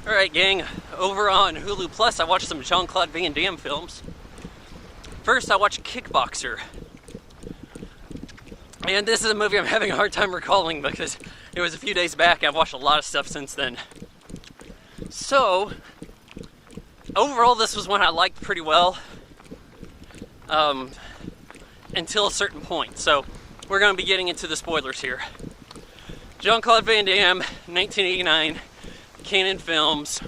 Alright gang, over on Hulu Plus I watched some Jean-Claude Van Damme films. First I watched Kickboxer. And this is a movie I'm having a hard time recalling because it was a few days back. I've watched a lot of stuff since then. So, overall this was one I liked pretty well. Until a certain point. So, we're going to be getting into the spoilers here. Jean-Claude Van Damme, 1989, Canon Films,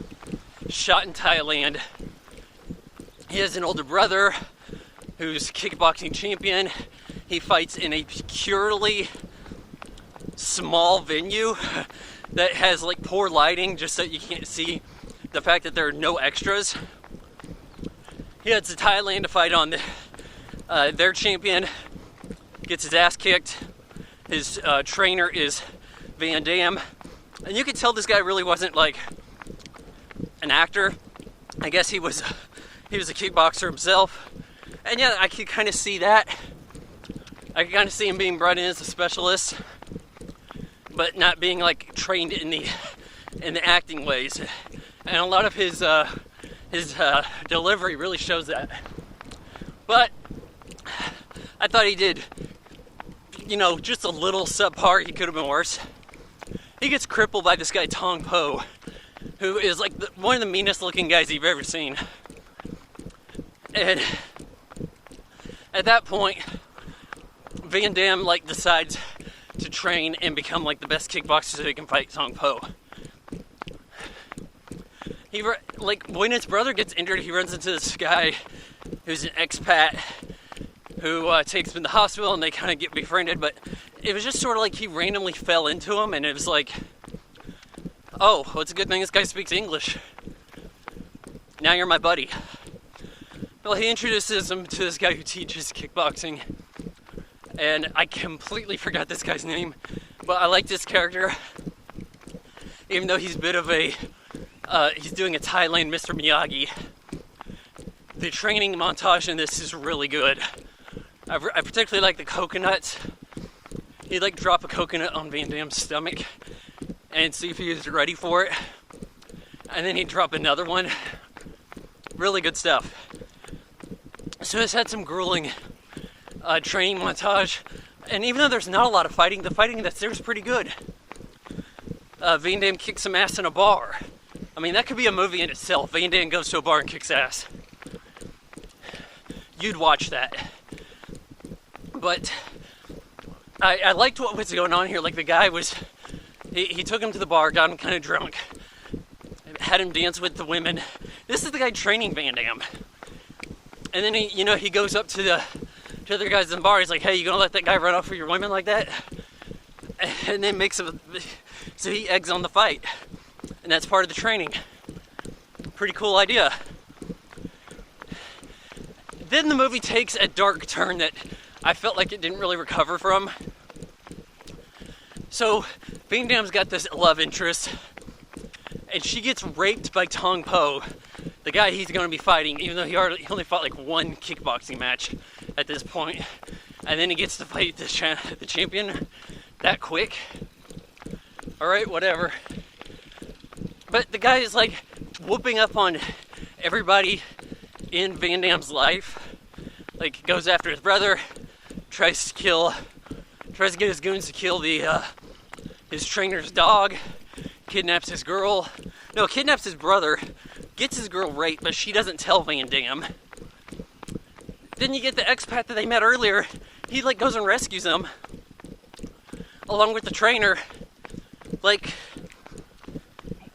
shot in Thailand. He has an older brother who's kickboxing champion. He fights in a purely small venue that has like poor lighting just so you can't see the fact that there are no extras. He heads to Thailand to fight on their champion, gets his ass kicked. His trainer is Van Damme. And you could tell this guy really wasn't like an actor. I guess he was a kickboxer himself. And yeah, I could kind of see that. I could kind of see him being brought in as a specialist, but not being like trained in the acting ways. And a lot of his delivery really shows that. But I thought he did, just a little subpar. He could have been worse. He gets crippled by this guy Tong Po, who is like one of the meanest looking guys you've ever seen. And at that point, Van Damme decides to train and become the best kickboxer so he can fight Tong Po. He when his brother gets injured, he runs into this guy who's an expat who takes him to the hospital, and they kind of get befriended. But it was just sort of like he randomly fell into him, and it was like, oh, well, it's a good thing this guy speaks English. Now you're my buddy. Well, he introduces him to this guy who teaches kickboxing, and I completely forgot this guy's name, but I like this character, even though he's a bit of he's doing a Thailand Mr. Miyagi. The training montage in this is really good. I particularly like the coconuts. He'd drop a coconut on Van Damme's stomach and see if he was ready for it. And then he'd drop another one. Really good stuff. So this had some grueling training montage. And even though there's not a lot of fighting, the fighting that's there is pretty good. Van Damme kicks some ass in a bar. I mean, that could be a movie in itself. Van Damme goes to a bar and kicks ass. You'd watch that. But I liked what was going on here. The guy he took him to the bar, got him kind of drunk, had him dance with the women. This is the guy training Van Damme. And then he goes up to the other guys in the bar. He's like, hey, you gonna let that guy run off with your women like that? And then so he eggs on the fight. And that's part of the training. Pretty cool idea. Then the movie takes a dark turn that I felt like it didn't really recover from. So, Van Damme's got this love interest, and she gets raped by Tong Po, the guy he's going to be fighting, even though he only fought one kickboxing match at this point. And then he gets to fight the champion that quick. Alright, whatever. But the guy is whooping up on everybody in Van Damme's life. Goes after his brother, tries to get his goons to kill his trainer's dog, kidnaps his brother, gets his girl raped, but she doesn't tell Van Damme. Then you get the expat that they met earlier. He goes and rescues him, along with the trainer.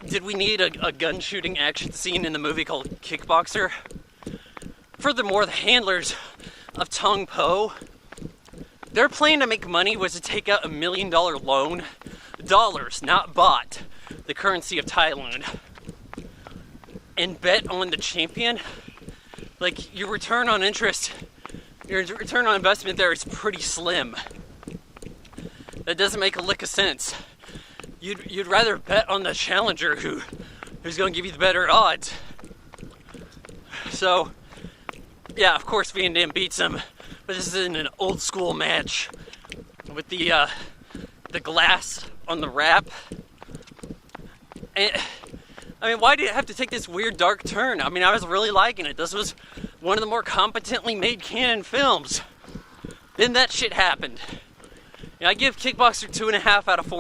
Did we need a gun shooting action scene in the movie called Kickboxer? Furthermore, the handlers of Tong Po, their plan to make money was to take out $1 million loan, dollars, not baht, the currency of Thailand, and bet on the champion. Your return on investment there is pretty slim. That doesn't make a lick of sense. You'd rather bet on the challenger who's going to give you the better odds. So, yeah, of course Van Damme beats him, but this is in an old school match with the glass on the wrap. And I mean, why did it have to take this weird dark turn? I mean, I was really liking it. This was one of the more competently made canon films. Then that shit happened. I give Kickboxer 2.5 out of 4